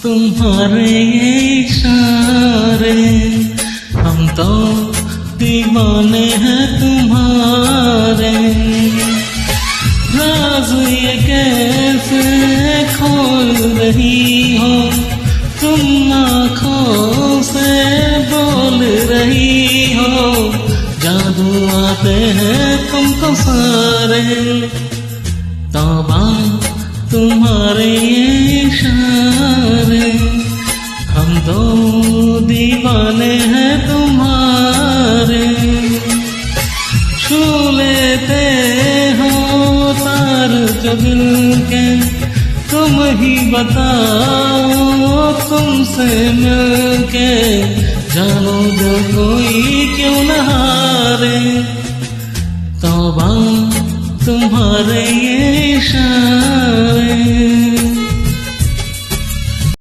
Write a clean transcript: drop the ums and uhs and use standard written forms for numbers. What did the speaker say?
तुम्हारे इशारे हम तो दीवाने हैं तुम्हारे। राज ये कैसे खोल रही हो, तुम आँखों से बोल रही हो। जादू आते हैं तुमको सारे, तौबा तुम्हारे इशारे हम तो दीवाने हैं तुम्हारे। छू लेते हो तार जो दिल के, तुम ही बताओ तुमसे मिलके जानो जो कोई क्यों न हारे। तौबा तुम्हारे ये इशारे